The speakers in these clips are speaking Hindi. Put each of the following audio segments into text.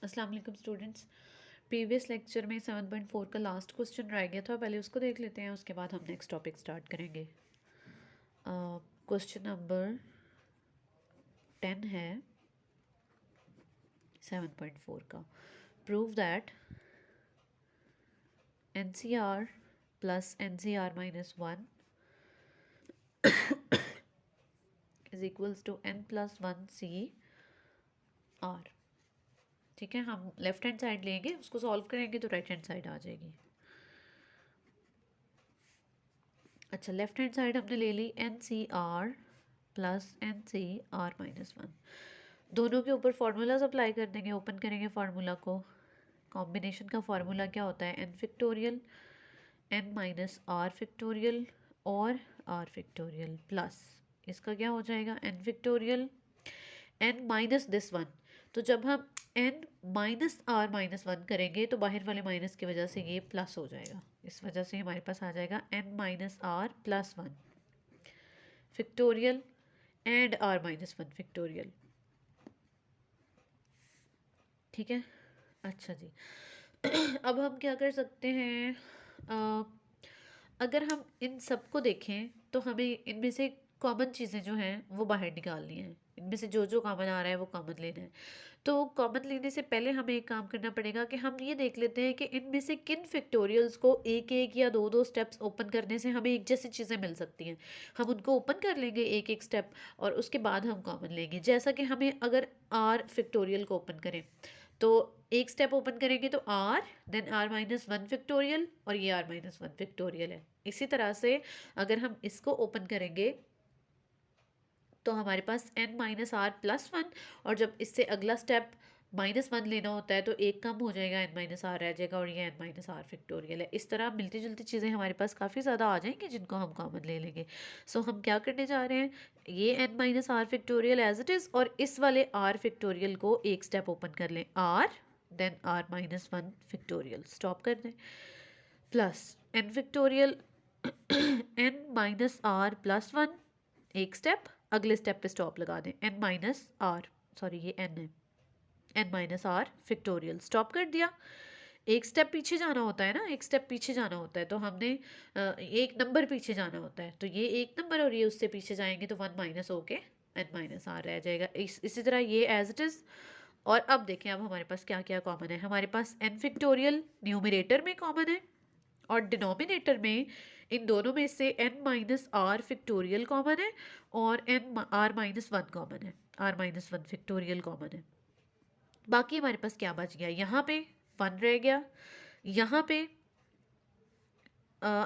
अस्सलाम वालेकुम स्टूडेंट्स। प्रीवियस लेक्चर में 7.4 का लास्ट क्वेश्चन रह गया था, पहले उसको देख लेते हैं, उसके बाद हम नेक्स्ट टॉपिक स्टार्ट करेंगे। क्वेश्चन नंबर 10 है 7.4 का। Prove that NCR plus NCR minus 1 is equals to N plus 1 CR। ठीक है, हम लेफ्ट हैंड साइड लेंगे, उसको सॉल्व करेंगे तो राइट हैंड साइड आ जाएगी। अच्छा, लेफ्ट हैंड साइड हमने ले ली NCR प्लस NCR माइनस 1। दोनों के ऊपर फार्मूलाज अप्लाई कर देंगे, ओपन करेंगे फार्मूला को। कॉम्बिनेशन का फार्मूला क्या होता है? n factorial n minus r factorial और r फैक्टोरियल प्लस इसका क्या हो जाएगा? n factorial n minus this one. तो जब हम n माइनस r माइनस 1 करेंगे तो बाहर वाले माइनस की वजह से ये प्लस हो जाएगा, इस वजह से हमारे पास आ जाएगा n minus r plus 1 factorial and r minus 1 factorial. ठीक है, अच्छा जी। अब हम क्या कर सकते हैं? अगर हम इन सबको देखें तो हमें इनमें से कॉमन चीज़ें जो हैं वो बाहर निकालनी हैं। इनमें से जो जो कॉमन आ रहा है वो कॉमन लेना है। तो कॉमन लेने से पहले हमें एक काम करना पड़ेगा कि हम ये देख लेते हैं कि इनमें से किन फैक्टोरियल्स को एक एक या दो दो स्टेप्स ओपन करने से हमें एक जैसी चीज़ें मिल सकती हैं। हम उनको ओपन कर लेंगे एक एक स्टेप और उसके बाद हम कॉमन लेंगे। जैसा कि हमें अगर आर फैक्टोरियल को ओपन करें तो एक स्टेप ओपन करेंगे तो r, then r minus 1 factorial और ये आर माइनस 1 फैक्टोरियल है। इसी तरह से अगर हम इसको ओपन करेंगे तो हमारे पास n माइनस आर प्लस 1, और जब इससे अगला स्टेप माइनस 1 लेना होता है तो एक कम हो जाएगा, n माइनस आर रह जाएगा और ये n माइनस आर फैक्टोरियल है। इस तरह मिलती जुलती चीज़ें हमारे पास काफ़ी ज़्यादा आ जाएंगी जिनको हम कॉमन ले लेंगे। सो हम क्या करने जा रहे हैं? ये n minus r factorial as it is और इस वाले r फैक्टोरियल को एक स्टेप ओपन कर लें, r then r minus 1 factorial stop कर दें plus n factorial n minus r plus 1 एक स्टेप, अगले स्टेप पे स्टॉप लगा दें, n माइनस आर, सॉरी ये n है, n minus r factorial stop कर दिया। एक स्टेप पीछे जाना होता है ना, एक स्टेप पीछे जाना होता है तो हमने एक नंबर पीछे जाना होता है, तो ये एक नंबर और ये उससे पीछे जाएंगे तो 1 माइनस होके n माइनस आर रह जाएगा। इसी तरह ये एज इट इज़। और अब देखें, अब हमारे पास क्या क्या कॉमन है। हमारे पास n फैक्टोरियल न्यूमरेटर में कॉमन है और डिनोमिनेटर में इन दोनों में से n minus r factorial common है और n आर माइनस 1 कॉमन है, आर माइनस 1 फैक्टोरियल कॉमन है। बाकी हमारे पास क्या बच गया? यहाँ पे 1 रह गया, यहाँ पे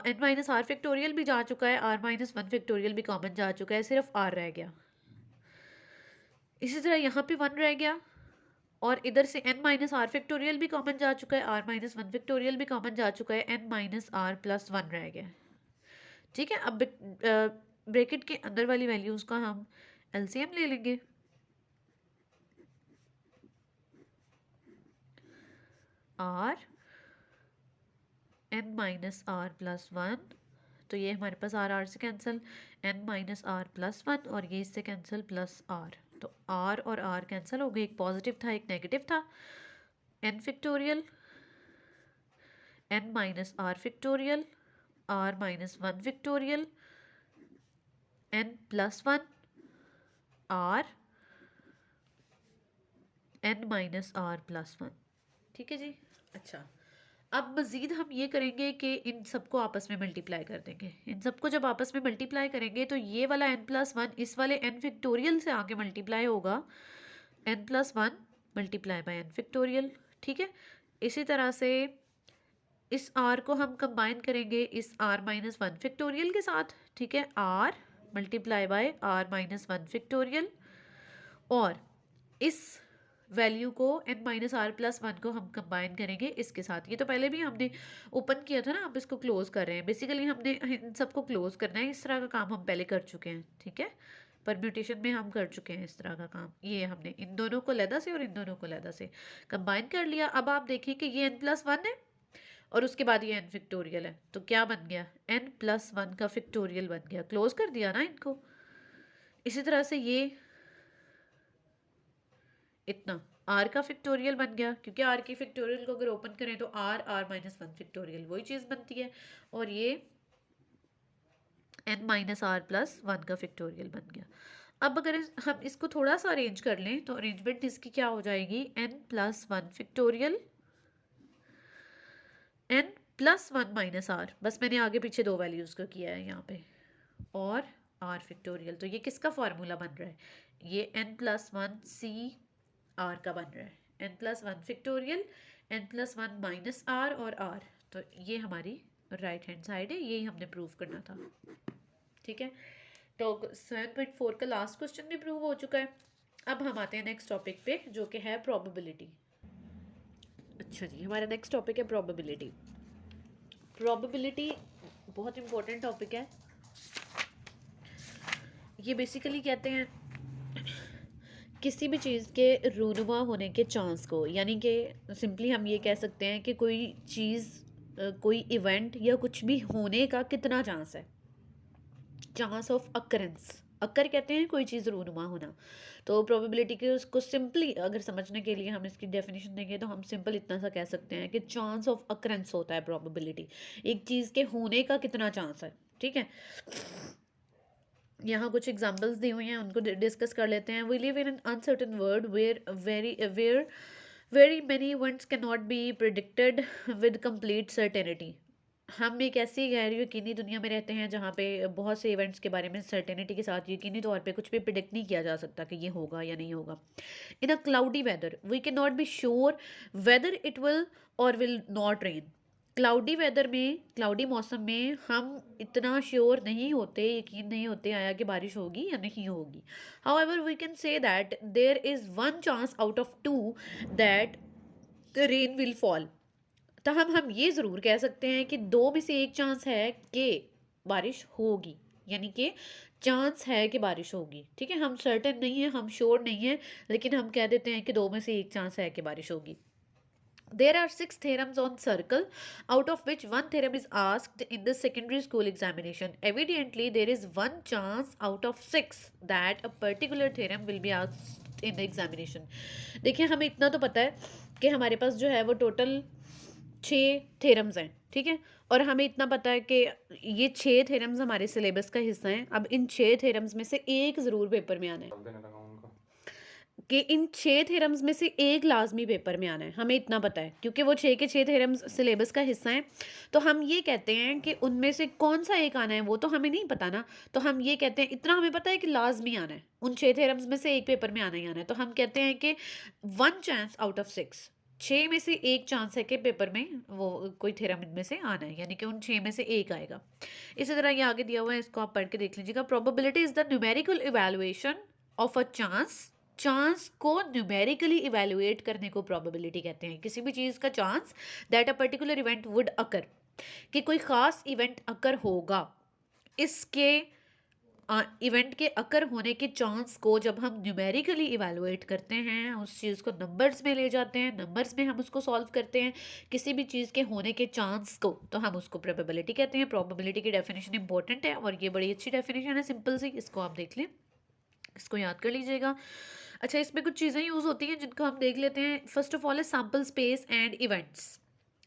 n माइनस आर फैक्टोरियल भी जा चुका है, आर माइनस 1 फैक्टोरियल भी कॉमन जा चुका है, सिर्फ r रह गया। इसी तरह यहाँ पे 1 रह गया और इधर से n माइनस आर फैक्टोरियल भी कॉमन जा चुका है, आर माइनस 1 फैक्टोरियल भी कॉमन जा चुका है, n माइनस आर प्लस 1 रह गया। ठीक है, अब ब्रैकेट के अंदर वाली वैल्यूज़ का हम एलसीएम ले लेंगे। R n minus r plus 1, तो ये हमारे पास आर आर से cancel, n minus r plus 1 और ये इससे कैंसिल प्लस आर, तो आर और आर कैंसिल हो गए, एक पॉजिटिव था एक नेगेटिव था। n factorial n minus r factorial r minus 1 factorial n plus 1 r n minus r plus 1। ठीक है जी। अच्छा, अब मज़ीद हम ये करेंगे कि इन सबको आपस में मल्टीप्लाई कर देंगे। इन सबको जब आपस में मल्टीप्लाई करेंगे तो ये वाला n प्लस 1 इस वाले n फैक्टोरियल से आके मल्टीप्लाई होगा, n plus 1 multiply by n factorial. ठीक है, इसी तरह से इस r को हम कंबाइन करेंगे इस r माइनस 1 फैक्टोरियल के साथ। ठीक है, r multiply by r minus 1 factorial और इस वैल्यू को n माइनस आर प्लस 1 को हम कंबाइन करेंगे इसके साथ। ये तो पहले भी हमने ओपन किया था ना, अब इसको क्लोज कर रहे हैं। बेसिकली हमने इन सबको क्लोज करना है, इस तरह का काम हम पहले कर चुके हैं। ठीक है, परम्यूटेशन में हम कर चुके हैं इस तरह का काम। ये हमने इन दोनों को लैदा से और इन दोनों को लैदा से कंबाइन कर लिया। अब आप देखिए कि ये n प्लस 1 है और उसके बाद ये n फैक्टोरियल है, तो क्या बन गया? n प्लस 1 का फैक्टोरियल बन गया। क्लोज कर दिया ना इनको। इसी तरह से ये इतना आर का फैक्टोरियल बन गया, क्योंकि आर की फैक्टोरियल को अगर ओपन करें तो r r minus one factorial वही चीज़ बनती है, और ये n minus r plus one का फैक्टोरियल बन गया। अब अगर हम इसको थोड़ा सा अरेंज कर लें तो अरेंजमेंट इसकी क्या हो जाएगी, n plus one factorial n plus one minus r, बस मैंने आगे पीछे दो वैल्यूज़ को किया है यहाँ पे, और आर फैक्टोरियल। तो ये किसका फार्मूला बन रहा है, ये n plus one C r का बन रहा है, n plus one factorial n plus one minus r और आर। तो ये हमारी राइट हैंड साइड है, यही हमने प्रूव करना था। ठीक है, तो 7.4 का लास्ट क्वेश्चन भी प्रूव हो चुका है। अब हम आते हैं नेक्स्ट टॉपिक पे, जो कि है प्रोबेबिलिटी। अच्छा जी, हमारा नेक्स्ट टॉपिक है प्रोबेबिलिटी। प्रोबेबिलिटी बहुत इंपॉर्टेंट टॉपिक है। ये बेसिकली कहते हैं किसी भी चीज़ के रूनुमा होने के चांस को, यानी कि सिंपली हम ये कह सकते हैं कि कोई चीज़ कोई इवेंट या कुछ भी होने का कितना चांस है, चांस ऑफ अकरेंस। अकर कहते हैं कोई चीज़ रूनुमा होना। तो प्रोबेबिलिटी के उसको सिंपली अगर समझने के लिए हम इसकी डेफिनेशन देंगे तो हम सिंपल इतना सा कह सकते हैं कि चांस ऑफ अकरेंस होता है प्रोबेबिलिटी, एक चीज़ के होने का कितना चांस है। ठीक है, यहाँ कुछ एग्जांपल्स दी हुई हैं, उनको डिस्कस कर लेते हैं। We live in an uncertain world where very many events can not be predicted with complete certainty. हम एक ऐसी गैर यकीनी दुनिया में रहते हैं जहाँ पे बहुत से इवेंट्स के बारे में सर्टेनिटी के साथ यकीनी तौर पे कुछ भी प्रिडिक्ट नहीं किया जा सकता कि ये होगा या नहीं होगा। In a cloudy weather we can not be sure whether it will or will not rain. Cloudy weather में, क्लाउडी मौसम में हम इतना श्योर नहीं होते, यकीन नहीं होते आया कि बारिश होगी या नहीं होगी। However we can say that there is one chance out of two that the rain will fall. तो हम ये ज़रूर कह सकते हैं कि दो में से एक चांस है कि बारिश होगी, यानी कि चांस है कि बारिश होगी। ठीक है, हम सर्टेन नहीं है, हम श्योर नहीं है, लेकिन हम कह देते हैं कि दो में से एक चांस है कि बारिश होगी। There are 6 theorems on circle, out of which one theorem is asked in the secondary school examination. Evidently, there is one chance out of 6 that a particular theorem will be asked in the examination. देखिए, हमें इतना तो पता है कि हमारे पास जो है वो टोटल 6 थेरम्स हैं। ठीक है, और हमें इतना पता है कि ये 6 थेरम्स हमारे सिलेबस का हिस्सा हैं। अब इन 6 थेरम्स में से एक ज़रूर पेपर में आना है, कि इन 6 थ्योरम्स में से एक लाजमी पेपर में आना है, हमें इतना पता है, क्योंकि वो 6 के 6 थ्योरम्स सिलेबस का हिस्सा हैं। तो हम ये कहते हैं कि उनमें से कौन सा एक आना है वो तो हमें नहीं पता ना, तो हम ये कहते हैं, इतना हमें पता है कि लाजमी आना है, उन 6 थ्योरम्स में से एक पेपर में आना ही आना है। तो हम कहते हैं कि वन चांस आउट ऑफ 6, 6 में से एक चांस है कि पेपर में वो कोई थ्योरम इनमें से आना है, यानी कि उन 6 में से एक आएगा। इसी तरह ये आगे दिया हुआ है, इसको आप पढ़ के देख लीजिएगा। Probability is the numerical evaluation of a chance. Chance को न्यूमेरिकली इवैल्यूएट करने को प्रोबेबिलिटी कहते हैं। किसी भी चीज़ का chance that a particular event would अकर, कि कोई ख़ास इवेंट अकर होगा, इसके इवेंट के अकर होने के चांस को जब हम न्यूमेरिकली इवैल्यूएट करते हैं, उस चीज़ को नंबर्स में ले जाते हैं, नंबर्स में हम उसको सॉल्व करते हैं, किसी भी चीज़ के होने के चांस को, तो हम उसको प्रोबेबिलिटी कहते हैं। प्रोबेबिलिटी की डेफिनेशन इंपॉर्टेंट है और ये बड़ी अच्छी डेफिनेशन है, सिंपल सी, इसको आप देख लें, इसको याद कर लीजिएगा। अच्छा, इसमें कुछ चीज़ें यूज़ होती हैं जिनको हम देख लेते हैं। फर्स्ट ऑफ ऑल है sample space and events.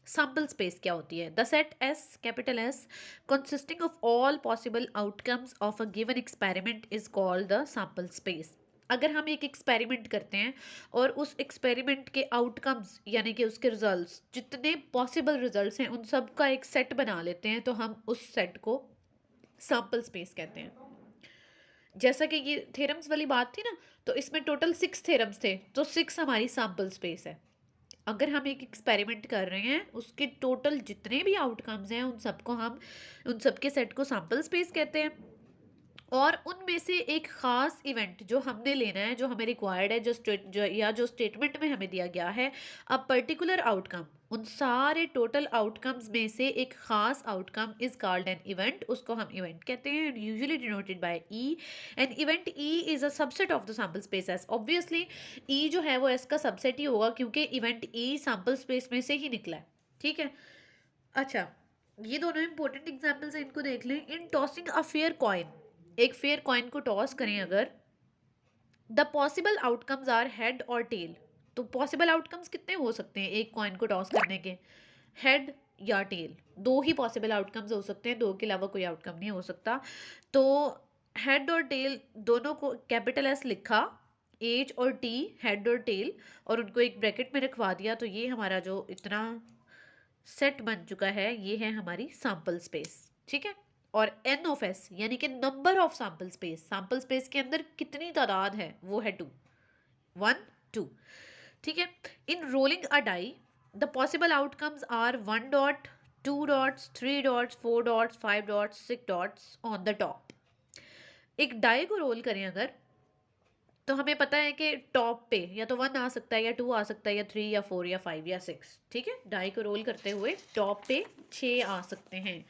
Sample space क्या होती है? The set S, capital S, consisting of all possible outcomes of a given experiment is called the sample space. अगर हम एक एक्सपेरिमेंट करते हैं और उस एक्सपेरिमेंट के आउटकम्स यानी कि उसके रिजल्ट्स, जितने पॉसिबल रिजल्ट्स हैं, उन सब का एक सेट बना लेते हैं, तो हम उस सेट को सैम्पल स्पेस कहते हैं। जैसा कि ये थ्योरम्स वाली बात थी ना, तो इसमें टोटल 6 थ्योरम्स थे, तो 6 हमारी सैम्पल स्पेस है। अगर हम एक एक्सपेरिमेंट कर रहे हैं, उसके टोटल जितने भी आउटकम्स हैं उन सबको हम, उन सबके सेट को सैम्पल स्पेस कहते हैं। और उनमें से एक ख़ास इवेंट जो हमने लेना है, जो हमें रिक्वायर्ड है, जो स्टेटमेंट में हमें दिया गया है, अ पर्टिकुलर आउटकम, उन सारे टोटल आउटकम्स में से एक ख़ास outcome is called an event, उसको हम इवेंट कहते हैं, and usually denoted by E. An event E is a subset of the sample space S. Obviously E जो है वो एस का सबसेट ही होगा, क्योंकि इवेंट ई सैम्पल स्पेस में से ही निकला है। ठीक है, अच्छा, ये दोनों इंपॉर्टेंट एग्जाम्पल्स हैं, इनको देख लें। In tossing a fair coin, एक फेयर कॉइन को टॉस करें अगर, the possible outcomes are head और टेल। तो पॉसिबल आउटकम्स कितने हो सकते हैं एक कॉइन को टॉस करने के? हेड या टेल, दो ही पॉसिबल आउटकम्स हो सकते हैं, दो के अलावा कोई आउटकम नहीं हो सकता। तो हेड और टेल दोनों को कैपिटल एस लिखा, एच और टी, हेड और टेल, और उनको एक ब्रैकेट में रखवा दिया, तो ये हमारा जो इतना सेट बन चुका है ये है हमारी सैंपल स्पेस। ठीक है, और एन ऑफ एस यानी कि number of sample space, sample space के अंदर कितनी तादाद है वो है 2, 1 2। ठीक है, in rolling a die the possible outcomes are 1 dot, 2 dots, 3 dots, 4 dots, 5 dots, 6 dots on the top. एक डाई को रोल करें अगर, तो हमें पता है कि टॉप पे या तो 1 आ सकता है, या 2 आ सकता है, या 3 या 4 या 5 या 6। ठीक है, डाई को रोल करते हुए टॉप पे 6 आ सकते हैं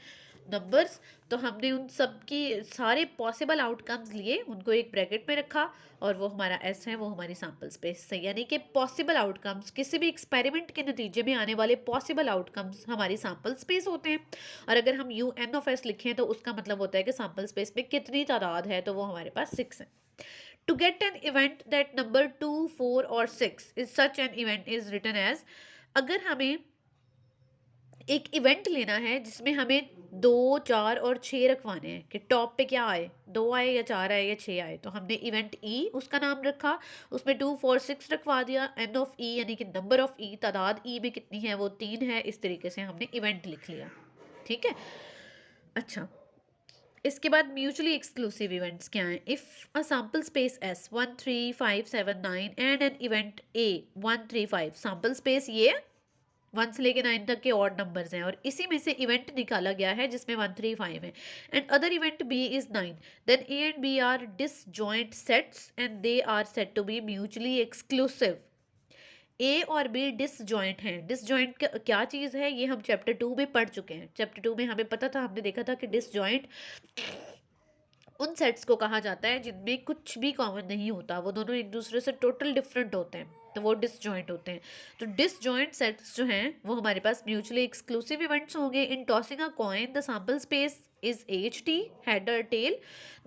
नंबर्स। तो हमने उन सब की सारे पॉसिबल आउटकम्स लिए, उनको एक ब्रैकेट में रखा, और वो हमारा एस है, वो हमारी सैंपल स्पेस है। यानी कि पॉसिबल आउटकम्स, किसी भी एक्सपेरिमेंट के नतीजे में आने वाले पॉसिबल आउटकम्स हमारी सैंपल स्पेस होते हैं। और अगर हम यू एन ऑफ एस लिखें तो उसका मतलब होता है कि सैंपल स्पेस में कितनी तादाद है, तो वो हमारे पास 6 है। To get an event that number 2, 4 or 6 is such an event is written as, अगर हमें एक इवेंट लेना है जिसमें हमें 2, 4 और 6 रखवाने हैं कि टॉप पे क्या आए, 2 आए या 4 आए या 6 आए, तो हमने इवेंट ई उसका नाम रखा, उसमें 2, 4, 6 रखवा दिया। एन ऑफ ई यानी कि नंबर ऑफ ई, तादाद ई में कितनी है वो 3 है। इस तरीके से हमने इवेंट लिख लिया। ठीक है, अच्छा, इसके बाद म्यूचुअली एक्सक्लूसिव इवेंट्स क्या हैं? If a sample space S 1 3 5 7 9 and an event A 1 3 5, sample space ये 1 से लेके 9 तक के ऑड नंबर्स हैं, और इसी में से इवेंट निकाला गया है जिसमें 1 3 5 है, and other event B is 9, then A and B are disjoint sets and they are said to be mutually exclusive. A और बी डिसजॉइंट हैं। डिसजॉइंट क्या चीज़ है ये हम चैप्टर 2 में पढ़ चुके हैं। चैप्टर 2 में हमें पता था, हमने देखा था कि डिसजॉइंट उन सेट्स को कहा जाता है जिनमें कुछ भी कॉमन नहीं होता, वो दोनों एक दूसरे से टोटल डिफरेंट होते हैं, तो वो डिसजॉइंट होते हैं। तो डिसजॉइंट सेट्स जो हैं वो हमारे पास म्यूचुअली एक्सक्लूसिव इवेंट्स होंगे। In tossing a coin the sample space is H T, head or tail.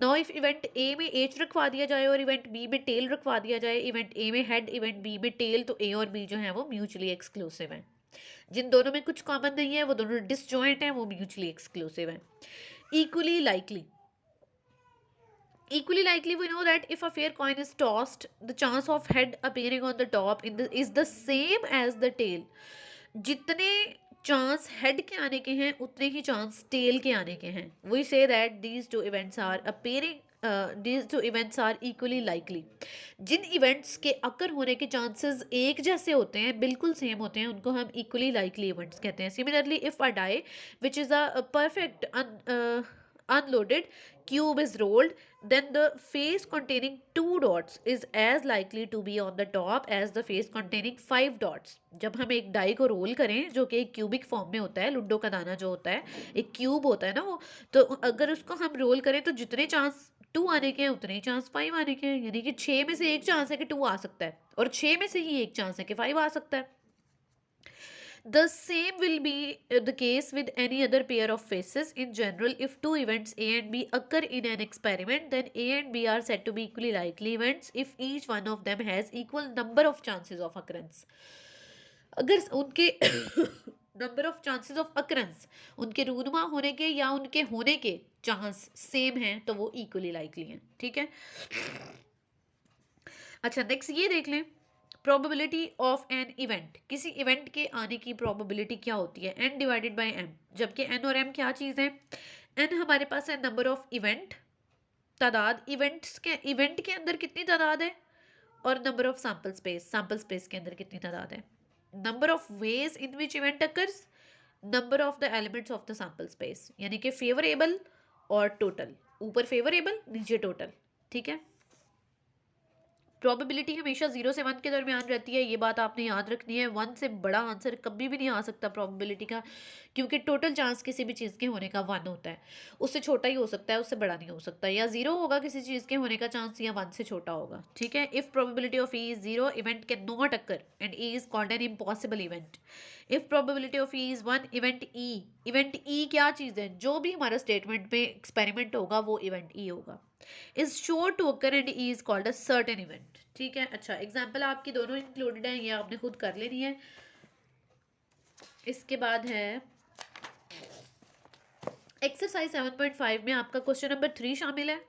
Now if event A में एच रखवा दिया जाए और इवेंट बी में टेल रखवा दिया जाए, इवेंट ए में हेड इवेंट बी में टेल, तो ए और बी जो है वो म्यूचुअली एक्सक्लूसिव हैं। जिन दोनों में कुछ कॉमन नहीं है वो दोनों डिसजॉइंट हैं, वो म्यूचुअली एक्सक्लूसिव हैं। Equally likely, equally likely we know that if a fair coin is tossed, the chance of head appearing on the top is the same as the tail. जितने चांस हेड के आने के हैं उतने ही चांस टेल के आने के हैं। We say that these two events are appearing, these two events are equally likely. जिन इवेंट्स के अकर होने के चांसेस एक जैसे होते हैं, बिल्कुल सेम होते हैं, उनको हम इक्वली लाइकली इवेंट्स कहते हैं। Similarly if a die which is a perfect unloaded cube is rolled, then the face containing 2 dots is as likely to be on the top as the face containing 5 dots. जब हम एक डाई को रोल करें जो कि एक क्यूबिक फॉर्म में होता है, लूडो का दाना जो होता है एक क्यूब होता है ना वो, तो अगर उसको हम रोल करें तो जितने चांस 2 आने के हैं उतने ही चांस 5 आने के हैं। यानी कि 6 में से एक चांस है कि 2 आ सकता है, और 6 में से ही एक चांस है कि 5 आ सकता है। The same will be the case with any other pair of faces. In general, if two events A and B occur in an experiment, then A and B are said to be equally likely events if each one of them has equal number of chances of occurrence. अगर उनके number of chances of occurrence, उनके रूनुमा होने के या उनके होने के चांस सेम हैं, तो वो इक्वली लाइकली हैं। ठीक है, अच्छा नेक्स्ट ये देख लें, प्रोबेबिलिटी ऑफ एन इवेंट। किसी इवेंट के आने की प्रोबेबिलिटी क्या होती है? एन डिवाइडेड बाय एम, जबकि एन और एम क्या चीज़ है? एन हमारे पास है नंबर ऑफ इवेंट, तादाद इवेंट्स के, इवेंट के अंदर कितनी तादाद है, और number of sample space, sample space के अंदर कितनी तादाद है। Number of ways in which event occurs, number of the elements of the sample space, यानी कि फेवरेबल और टोटल, ऊपर फेवरेबल नीचे टोटल। ठीक है, प्रोबेबिलिटी हमेशा 0 से 1 के दरमियान रहती है, ये बात आपने याद रखनी है। 1 से बड़ा आंसर कभी भी नहीं आ सकता प्रोबेबिलिटी का, क्योंकि टोटल चांस किसी भी चीज़ के होने का 1 होता है, उससे छोटा ही हो सकता है, उससे बड़ा नहीं हो सकता। या 0 होगा किसी चीज़ के होने का चांस, या 1 से छोटा होगा। ठीक है, if probability of E is 0, event can not occur and E is called an impossible event. If probability of E is 1, event E क्या चीज़ है? जो भी हमारा स्टेटमेंट में एक्सपेरिमेंट होगा वो इवेंट ई होगा। Is sure to occur and E is called a certain event. ठीक है, अच्छा एग्जाम्पल आपकी दोनों इंक्लूडेड हैं, ये आपने खुद कर लेनी है। इसके बाद है एक्सरसाइज 7.5 में आपका क्वेश्चन नंबर 3 शामिल है।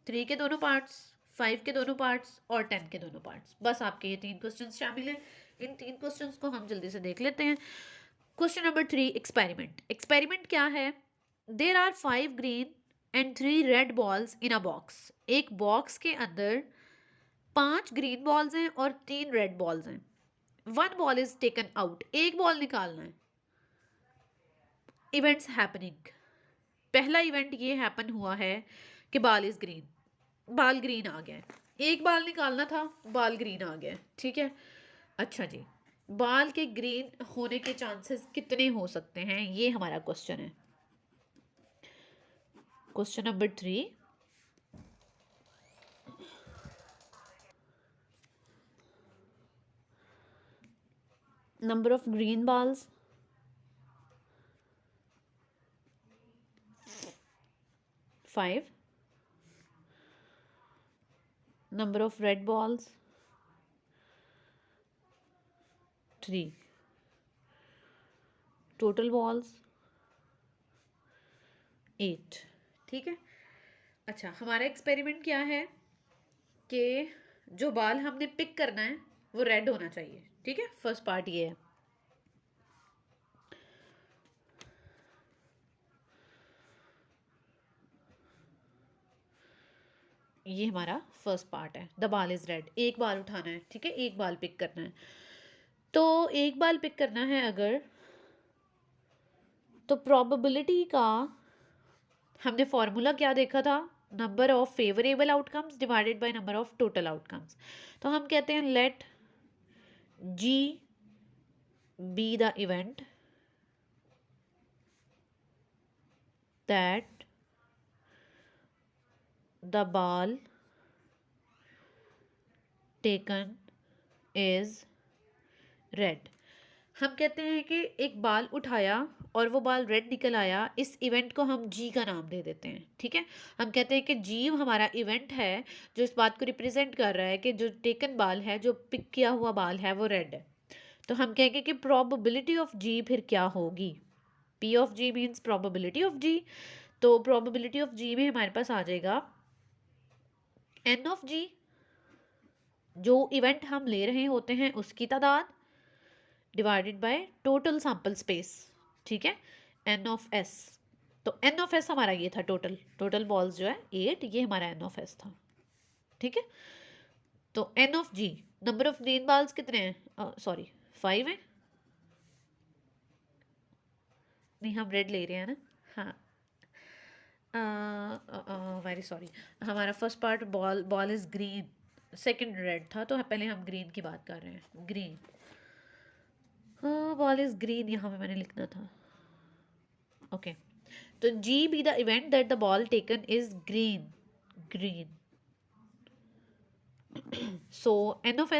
3 के दोनों पार्ट्स, 5 के दोनों पार्ट्स और 10 के दोनों पार्ट्स, बस आपके ये 3 क्वेश्चन शामिल हैं। इन 3 क्वेश्चन को हम जल्दी से देख लेते हैं। Question number 3, experiment. एक्सपेरिमेंट क्या है? There are 5 green and 3 red balls in a box. एक बॉक्स के अंदर 5 ग्रीन बॉल्स हैं और 3 रेड बॉल्स हैं। 1 बॉल इज टेकन आउट, एक बॉल निकालना है। इवेंट्स हैपनिंग, पहला इवेंट ये हैपन हुआ है कि बाल इज ग्रीन, बाल ग्रीन आ गया है। एक बाल निकालना था, बाल ग्रीन आ गया है। ठीक है, अच्छा जी, बाल के ग्रीन होने के चांसेस कितने हो सकते हैं, ये हमारा क्वेश्चन है। Question number 3, number of green balls, 5, number of red balls, 3, total balls 8। ठीक है, अच्छा हमारा एक्सपेरिमेंट क्या है कि जो बाल हमने पिक करना है वो रेड होना चाहिए। ठीक है, फर्स्ट पार्ट ये है। ये हमारा फर्स्ट पार्ट है, द बाल इज रेड, एक बाल उठाना है। ठीक है, एक बाल पिक करना है। तो एक बाल पिक करना है अगर, तो प्रोबेबिलिटी का हमने फॉर्मूला क्या देखा था, number of favourable outcomes divided by number of total outcomes. तो हम कहते हैं let G be the event that the ball taken is red. हम कहते हैं कि एक बाल उठाया और वो बाल रेड निकल आया, इस इवेंट को हम जी का नाम दे देते हैं। ठीक है, हम कहते हैं कि जी हमारा इवेंट है जो इस बात को रिप्रेजेंट कर रहा है कि जो टेकन बाल है, जो पिक किया हुआ बाल है, वो रेड है। तो हम कहेंगे कि प्रोबेबिलिटी ऑफ जी फिर क्या होगी, P of G means probability of G. तो प्रोबेबिलिटी ऑफ जी में हमारे पास आ जाएगा एन ऑफ जी, जो इवेंट हम ले रहे होते हैं उसकी तादाद, divided by total sample space. ठीक है, एन ऑफ एस। तो एन ऑफ एस हमारा ये था, टोटल बॉल्स जो है 8, ये हमारा एन ऑफ एस था। ठीक है, तो n of G, number of green balls कितने हैं, सॉरी 5 है, नहीं हम रेड ले रहे हैं ना। हाँ, वेरी सॉरी, हमारा first part ball is green, second red था, तो पहले हम ग्रीन की बात कर रहे हैं। ग्रीन, बॉल इज ग्रीन यहाँ पे मैंने लिखना था। ओके, तो G be the event that the ball taken is green, green. So n of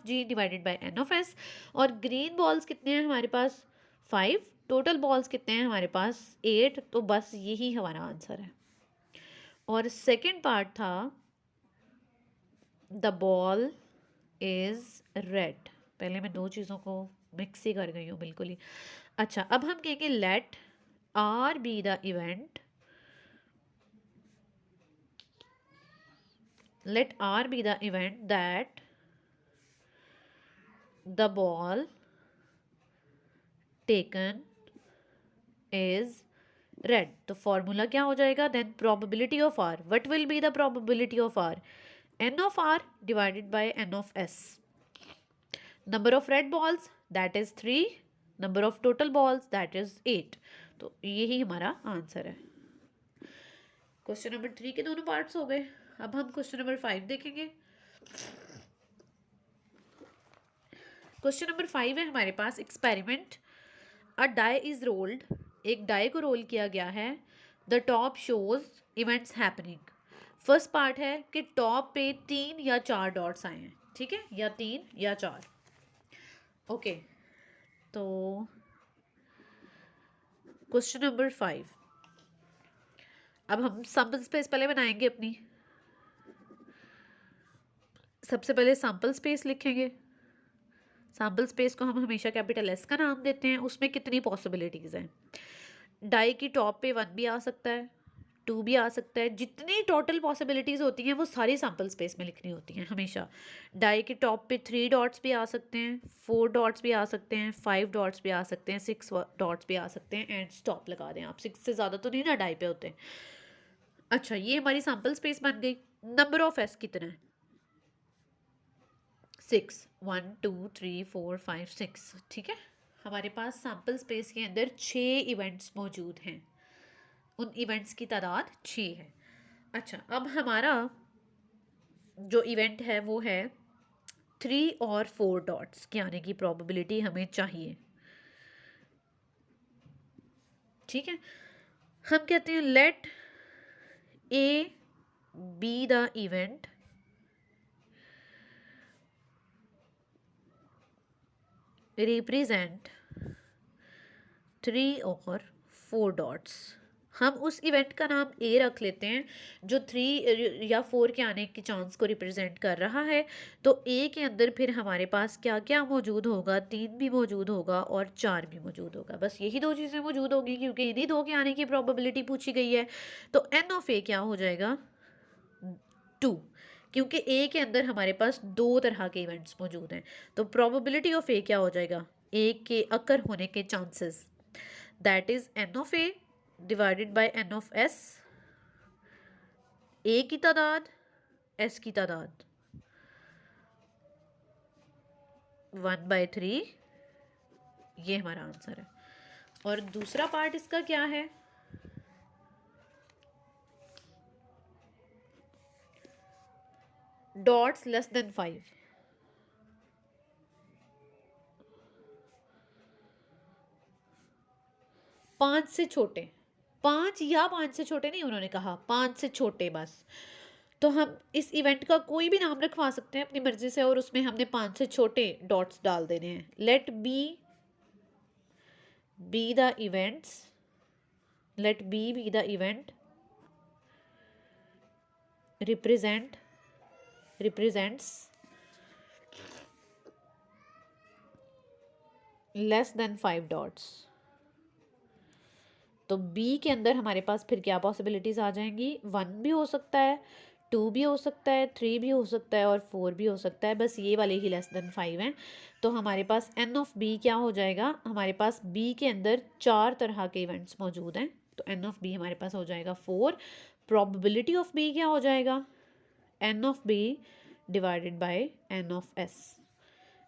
G divided by n of S. और ग्रीन बॉल्स कितने हैं हमारे पास, 5, टोटल बॉल्स कितने हैं हमारे पास, 8। तो बस यही हमारा आंसर है। और सेकंड पार्ट था द बॉल इज रेड, पहले मैं दो चीज़ों को मिक्स ही कर गई हूँ बिल्कुल ही। अच्छा, अब हम कहेंगे let R be the event, let R be the event that the ball taken is red। तो फॉर्मूला क्या हो जाएगा then, probability of R, what will be the probability of R, n of R divided by n of S। number of red balls that is 3, number of total balls that is 8। तो यही हमारा आंसर है। क्वेश्चन नंबर 3 के दोनों पार्ट्स हो गए। अब हम क्वेश्चन नंबर 5 देखेंगे। क्वेश्चन नंबर 5 है हमारे पास, experiment. A die is rolled, एक डाई को रोल किया गया है। The top shows events happening. First part है कि टॉप पे 3 या 4 डॉट्स आए हैं। ठीक है, या 3 या 4। ओके, तो क्वेश्चन नंबर 5, अब हम सैम्पल स्पेस पहले बनाएंगे अपनी। सबसे पहले सैम्पल स्पेस लिखेंगे। सैम्पल स्पेस को हम हमेशा कैपिटल एस का नाम देते हैं। उसमें कितनी पॉसिबिलिटीज़ हैं, डाई की टॉप पे 1 भी आ सकता है, 2 भी आ सकता है। जितनी टोटल पॉसिबिलिटीज़ होती हैं वो सारी सैम्पल स्पेस में लिखनी होती हैं हमेशा। डाई के टॉप पे 3 डॉट्स भी आ सकते हैं, 4 डॉट्स भी आ सकते हैं, 5 डॉट्स भी आ सकते हैं, 6 डॉट्स भी आ सकते हैं, एंड स्टॉप लगा दें आप। 6 से ज़्यादा तो नहीं ना डाई पे होते। अच्छा, ये हमारी सैम्पल स्पेस बन गई। नंबर ऑफ एस कितना है? 6, 1 2 3 4 5 6। ठीक है, हमारे पास सैम्पल स्पेस के अंदर 6 इवेंट्स मौजूद हैं। उन इवेंट्स की तादाद 6 है। अच्छा, अब हमारा जो इवेंट है वो है 3 और 4 डॉट्स के आने की प्रोबेबिलिटी हमें चाहिए। ठीक है, हम कहते हैं let A be the event represent 3 और 4 डॉट्स। हम उस इवेंट का नाम ए रख लेते हैं जो 3 या 4 के आने की चांस को रिप्रेजेंट कर रहा है। तो ए के अंदर फिर हमारे पास क्या क्या मौजूद होगा? 3 भी मौजूद होगा और 4 भी मौजूद होगा। बस यही 2 चीज़ें मौजूद होगी क्योंकि इन्हीं 2 के आने की प्रोबेबिलिटी पूछी गई है। तो एन ऑफ ए क्या हो जाएगा? 2, क्योंकि ए के अंदर हमारे पास 2 तरह के इवेंट्स मौजूद हैं। तो प्रोबेबिलिटी ऑफ ए क्या हो जाएगा? ए के अकर होने के chances, that is n of A divided by n of S. A की तादाद, एस की तादाद 1/3, ये हमारा आंसर है। और दूसरा पार्ट इसका क्या है? Dots less than 5। 5 से छोटे, 5 या 5 से छोटे नहीं, उन्होंने कहा 5 से छोटे बस। तो हम इस इवेंट का कोई भी नाम रखवा सकते हैं अपनी मर्जी से और उसमें हमने 5 से छोटे डॉट्स डाल देने हैं। Let B the events, let B the event represents less than 5 dots. तो बी के अंदर हमारे पास फिर क्या पॉसिबिलिटीज़ आ जाएंगी? 1 भी हो सकता है, 2 भी हो सकता है, 3 भी हो सकता है और 4 भी हो सकता है। बस ये वाले ही लेस देन 5 हैं। तो हमारे पास एन ऑफ बी क्या हो जाएगा? हमारे पास बी के अंदर 4 तरह के इवेंट्स मौजूद हैं। तो एन ऑफ बी हमारे पास हो जाएगा 4। प्रोबेबिलिटी ऑफ बी क्या हो जाएगा? N of B divided by n of S.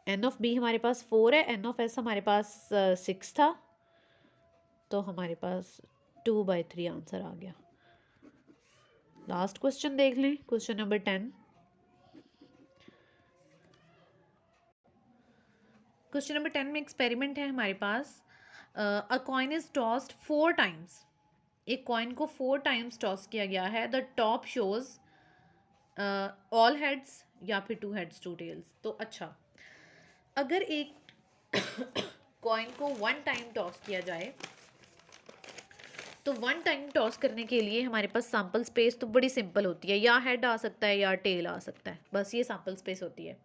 N of B हमारे पास 4 है, एन ऑफ एस हमारे पास 6 था। तो हमारे पास 2/3 आंसर आ गया। लास्ट क्वेश्चन देख लें, क्वेश्चन नंबर 10। क्वेश्चन नंबर 10 में एक्सपेरिमेंट है हमारे पास। A coin is tossed 4 times. एक कॉइन को 4 टाइम्स टॉस किया गया है। The top shows all heads या फिर 2 हेड्स 2 टेल्स। तो अच्छा, अगर एक कॉइन को 1 टाइम टॉस किया जाए तो 1 टाइम टॉस करने के लिए हमारे पास सैम्पल स्पेस तो बड़ी सिंपल होती है, या हेड आ सकता है या टेल आ सकता है, बस ये सैम्पल स्पेस होती है।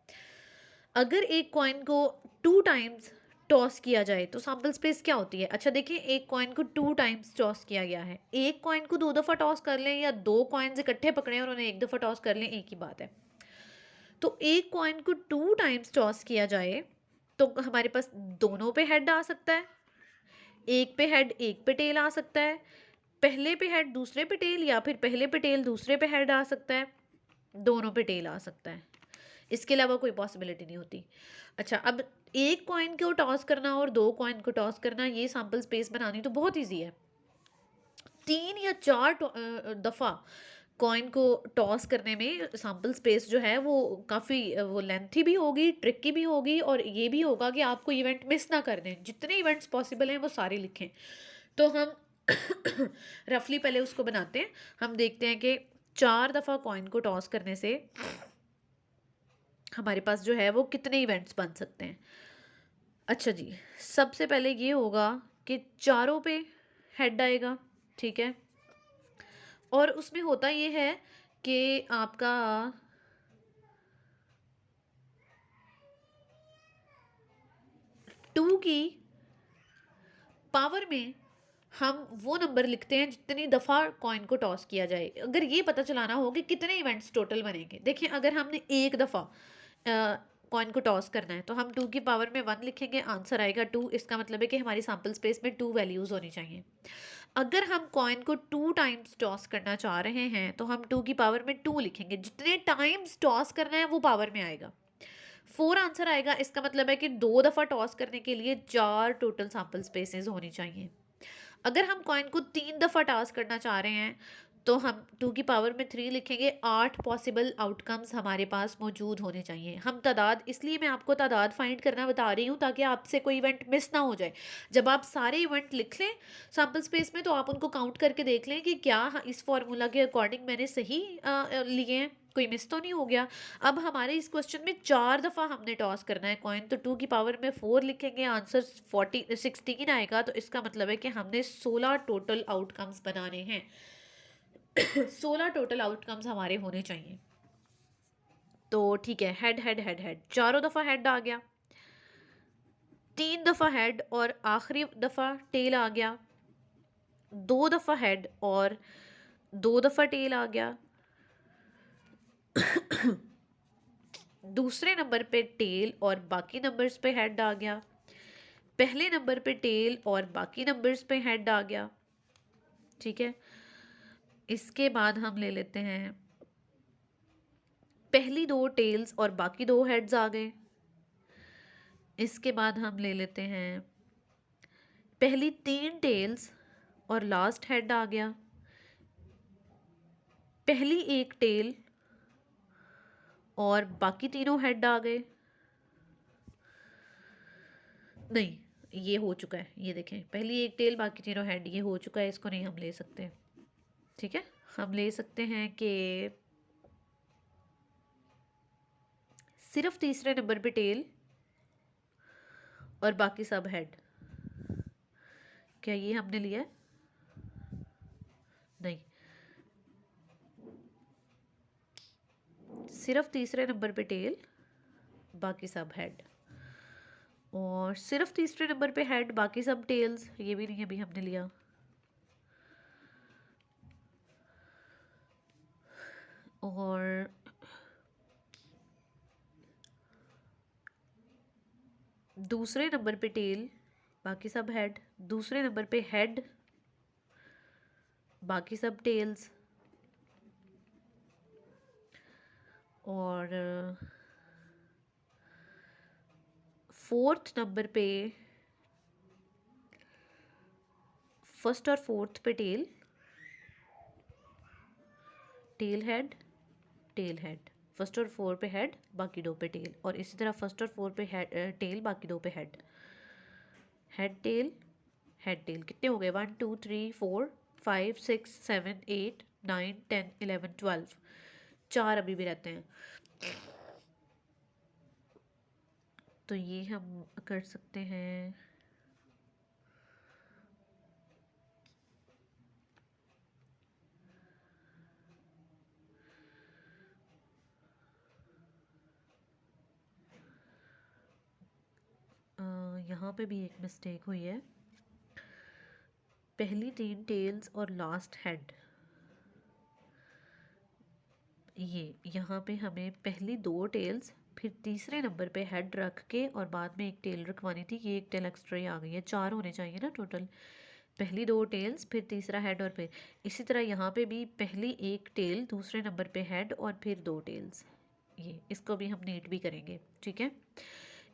अगर एक कॉइन को 2 टाइम्स टॉस किया जाए तो सैम्पल स्पेस क्या होती है? अच्छा देखिए, एक कॉइन को 2 टाइम्स टॉस किया गया है। एक कॉइन को 2 दफ़ा टॉस कर लें या 2 कॉइन्स इकट्ठे पकड़े और उन्हें 1 दफ़ा टॉस कर लें, एक ही बात है। तो एक कॉइन को 2 टाइम्स टॉस किया जाए तो हमारे पास दोनों पे हेड आ सकता है, एक पे हेड एक पे टेल आ सकता है, पहले पे हेड दूसरे पे टेल, या फिर पहले पे टेल दूसरे पे हेड आ सकता है, दोनों पे टेल आ सकता है। इसके अलावा कोई पॉसिबिलिटी नहीं होती। अच्छा, अब एक कॉइन को टॉस करना और 2 कॉइन को टॉस करना, ये सैम्पल स्पेस बनानी तो बहुत ईजी है। 3 या 4 दफ़ा कॉइन को टॉस करने में सैम्पल स्पेस जो है वो काफ़ी वो लेंथी भी होगी, ट्रिकी भी होगी, और ये भी होगा कि आपको इवेंट मिस ना कर दें। जितने इवेंट्स पॉसिबल हैं वो सारे लिखें। तो हम रफली पहले उसको बनाते हैं। हम देखते हैं कि 4 दफ़ा कॉइन को टॉस करने से हमारे पास जो है वो कितने इवेंट्स बन सकते हैं। अच्छा जी, सबसे पहले ये होगा कि चारों पे हेड आएगा, ठीक है, और उसमें होता ये है कि आपका टू की पावर में हम वो नंबर लिखते हैं जितनी दफ़ा कॉइन को टॉस किया जाए। अगर ये पता चलाना हो कि कितने इवेंट्स टोटल बनेंगे, देखिए अगर हमने एक दफ़ा कॉइन को टॉस करना है तो हम टू की पावर में वन लिखेंगे, आंसर आएगा टू। इसका मतलब है कि हमारी सैम्पल स्पेस में टू वैल्यूज़ होनी चाहिए। अगर हम कॉइन को टू टाइम्स टॉस करना चाह रहे हैं तो हम टू की पावर में टू लिखेंगे, जितने टाइम्स टॉस करना है वो पावर में आएगा। फोर आंसर आएगा। इसका मतलब है कि दो दफ़ा टॉस करने के लिए चार टोटल सैम्पल स्पेसेस होनी चाहिए। अगर हम कॉइन को तीन दफ़ा टॉस करना चाह रहे हैं तो हम टू की पावर में थ्री लिखेंगे। आठ पॉसिबल आउटकम्स हमारे पास मौजूद होने चाहिए। हम तादाद, इसलिए मैं आपको तादाद फाइंड करना बता रही हूँ ताकि आपसे कोई इवेंट मिस ना हो जाए। जब आप सारे इवेंट लिख लें सैम्पल स्पेस में तो आप उनको काउंट करके देख लें कि क्या इस फॉर्मूला के अकॉर्डिंग मैंने सही लिए हैं, कोई मिस तो नहीं हो गया। अब हमारे इस क्वेश्चन में चार दफ़ा हमने टॉस करना है कॉइन, तो टू की पावर में फोर लिखेंगे, आंसर 16 आएगा। तो इसका मतलब है कि हमने 16 टोटल आउटकम्स बनाने हैं। 16 टोटल आउटकम्स हमारे होने चाहिए। तो ठीक है, हेड हेड हेड हेड, चारों दफ़ा हेड आ गया, तीन दफ़ा हेड और आखिरी दफ़ा टेल आ गया, दो दफ़ा हेड और दो दफ़ा टेल आ गया, दूसरे नंबर पे टेल और बाकी नंबर्स पे हेड आ गया, पहले नंबर पे टेल और बाकी नंबर्स पे हेड आ गया। ठीक है, इसके बाद हम ले लेते हैं पहली दो टेल्स और बाकी दो हेड्स आ गए। इसके बाद हम ले लेते हैं पहली तीन टेल्स और लास्ट हेड आ गया, पहली एक टेल और बाकी तीनों हेड आ गए। नहीं, ये हो चुका है, ये देखें, पहली एक टेल बाकी तीनों हेड, ये हो चुका है, इसको नहीं हम ले सकते। ठीक है, हम ले सकते हैं कि सिर्फ तीसरे नंबर पे टेल और बाकी सब हेड। क्या ये हमने लिया है? नहीं, सिर्फ तीसरे नंबर पे टेल, बाकी सब हेड, और सिर्फ तीसरे नंबर पे हेड बाकी सब टेल्स, ये भी नहीं अभी हमने लिया। और दूसरे नंबर पे टेल बाकी सब हेड, दूसरे नंबर पे हेड बाकी सब टेल्स, और फोर्थ नंबर पे फर्स्ट और फोर्थ पे tail, tail head, tail head, first और फोर पे हेड बाकी दो पे टेल, और इसी तरह फर्स्ट और फोर पे हेड टेल बाकी दो पे head, head tail head tell. कितने हो गए? 1 2 3 4 5 6 7 8 9 10 11 12, चार अभी भी रहते हैं। तो ये हम कर सकते हैं। यहाँ पे भी एक मिस्टेक हुई है, पहली तीन टेल्स और लास्ट हेड, ये यहाँ पे हमें पहली दो टेल्स फिर तीसरे नंबर पे हेड रख के और बाद में एक टेल रखवानी थी, ये एक टेल एक्स्ट्रा ही आ गई है, चार होने चाहिए ना टोटल। पहली दो टेल्स फिर तीसरा हेड और फिर इसी तरह यहाँ पे भी पहली एक टेल दूसरे नंबर पे हेड और फिर दो टेल्स, ये इसको भी हम नीट भी करेंगे। ठीक है,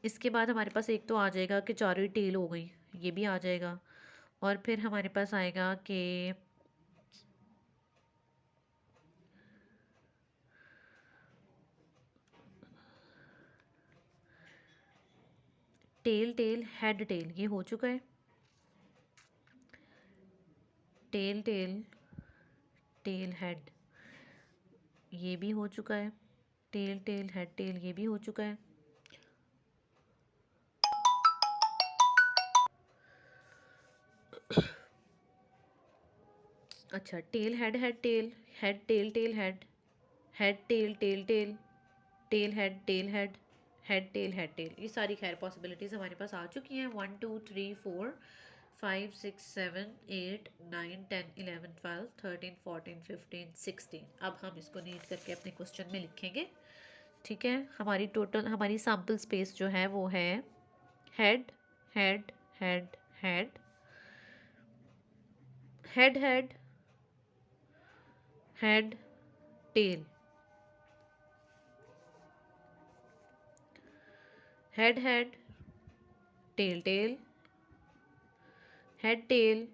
इसके बाद हमारे पास एक तो आ जाएगा कि चारों ही टेल हो गई, ये भी आ जाएगा। और फिर हमारे पास आएगा कि टेल टेल हेड टेल, ये हो चुका है। टेल टेल टेल हेड, ये भी हो चुका है। टेल टेल हेड टेल, ये भी हो चुका है। अच्छा, tail head head tail, head tail tail head, head tail tail tail, tail head, head tail, ये सारी खैर पॉसिबिलिटीज़ हमारे पास आ चुकी हैं। 1 2 3 4 5 6 7 8 9 10 11 12 13 14 15 16। अब हम इसको नीट करके अपने क्वेश्चन में लिखेंगे। ठीक है, हमारी सैम्पल स्पेस जो है वो है head head head head, head head head tail, head head tail tail, head tail,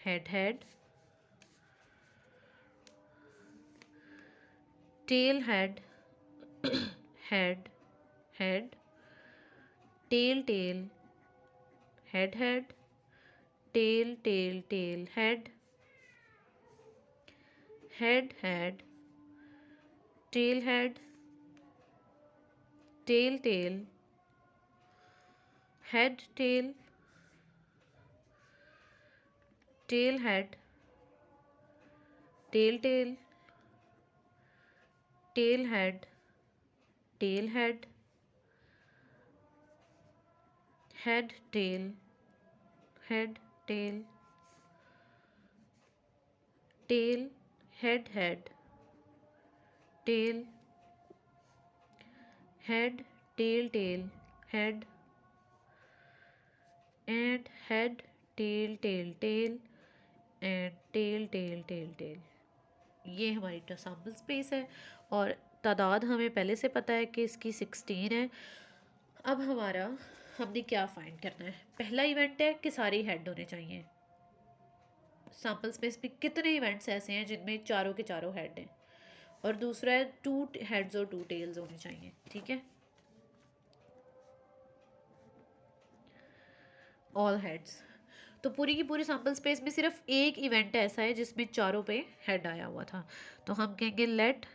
head head, tail head, head head, tail tail, head head, tail tail tail head, head head, tail head, tail tail, head tail, tail head, tail tail, tail head, tail head, head tail, head tail, tail head head, tail, head tail tail head, and head tail tail tail, and tail tail tail tell. ये हमारी सैम्पल स्पेस है और तादाद हमें पहले से पता है कि इसकी 16 है। अब हमने क्या फाइंड करना है। पहला इवेंट है कि सारे हेड होने चाहिए। सैम्पल स्पेस में कितने इवेंट्स ऐसे हैं जिनमें चारों के चारों हेड हैं, और दूसरा है 2 हेड्स और 2 टेल्स होने चाहिए। ठीक है, ऑल हेड्स। तो पूरी की पूरी सैम्पल स्पेस में सिर्फ एक इवेंट ऐसा है जिसमें चारों पे हेड आया हुआ था। तो हम कहेंगे late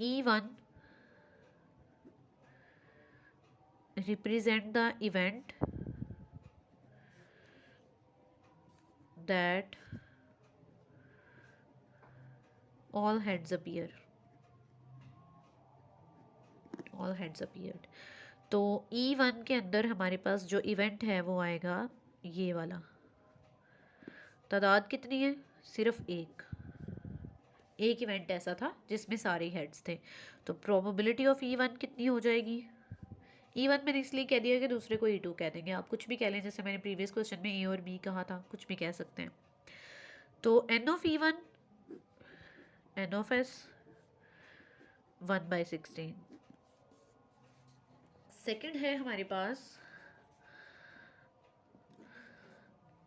E1 represent the event that all heads appear, all heads appeared। तो E1 के अंदर हमारे पास जो इवेंट है वो आएगा ये वाला। तादाद कितनी है? सिर्फ एक इवेंट ऐसा था जिसमें सारे हेड्स थे। तो प्रोबेबिलिटी ऑफ E1 कितनी हो जाएगी? E1 मैंने इसलिए कह दिया कि दूसरे को E2 कह देंगे। आप कुछ भी कह लें, जैसे मैंने प्रीवियस क्वेश्चन में A और B कहा था, कुछ भी कह सकते हैं। तो N of E1 N of S 1/16। Second है हमारे पास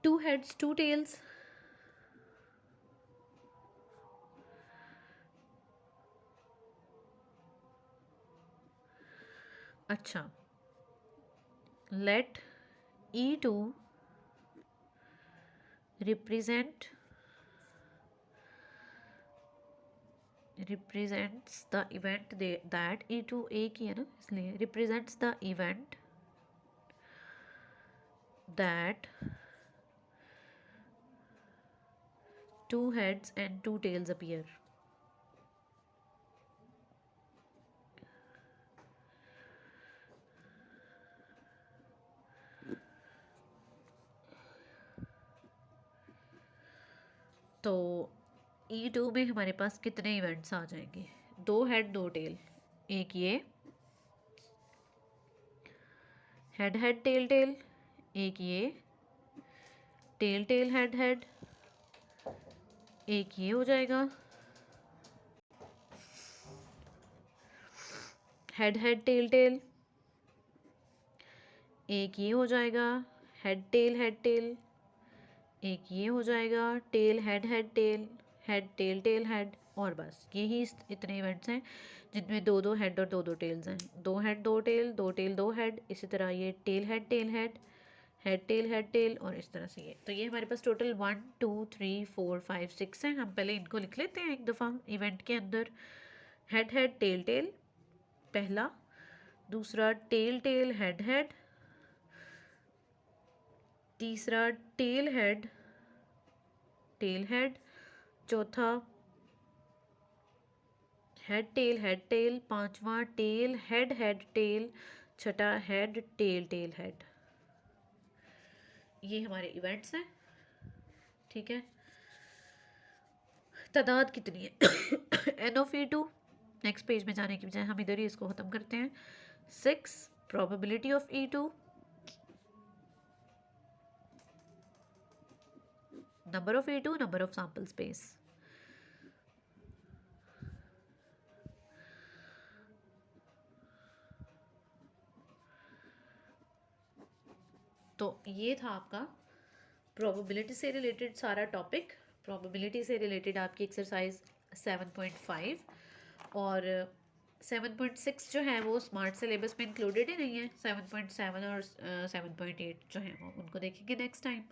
2 heads 2 tails। अच्छा, let E2 represents the event that E2 एक ही है ना, इसलिए represents the event that 2 heads and 2 tails appear। तो E2 में हमारे पास कितने इवेंट्स आ जाएंगे? 2 हेड 2 टेल, एक ये हेड हेड टेल टेल, एक ये टेल टेल हेड हेड, एक ये हो जाएगा हेड हेड टेल टेल, एक ये हो जाएगा हेड टेल, एक ये हो जाएगा टेल हेड टेल हेड। और बस यही इतने इवेंट्स हैं जिनमें 2 हेड और 2 टेल्स हैं। 2 हेड 2 टेल, 2 टेल 2 हेड, इसी तरह ये टेल हेड टेल, और इस तरह से ये। तो ये हमारे पास टोटल 1 2 3 4 5 6 हैं। हम पहले इनको लिख लेते हैं एक दफ़ा। इवेंट के अंदर हेड टेल टेल पहला, दूसरा टेल टेल हेड हेड, तीसरा टेल हेड टेल हेड, चौथा हेड टेल, पांचवा टेल हेड टेल, छठा हेड टेल टेल हेड। ये हमारे इवेंट्स हैं, ठीक है। तादाद कितनी है N of E2, next page में जाने की बजाय हम इधर ही इसको ख़त्म करते हैं। 6 probability of E2, number of E2, number of sample space. तो ये था आपका प्रोबेबिलिटी से रिलेटेड सारा टॉपिक। प्रोबेबिलिटी से रिलेटेड आपकी एक्सरसाइज 7.5 और 7.6 जो है वो स्मार्ट सिलेबस में इंक्लूडेड ही नहीं है। 7.7 और 7.8 जो है वो उनको देखेंगे नेक्स्ट टाइम।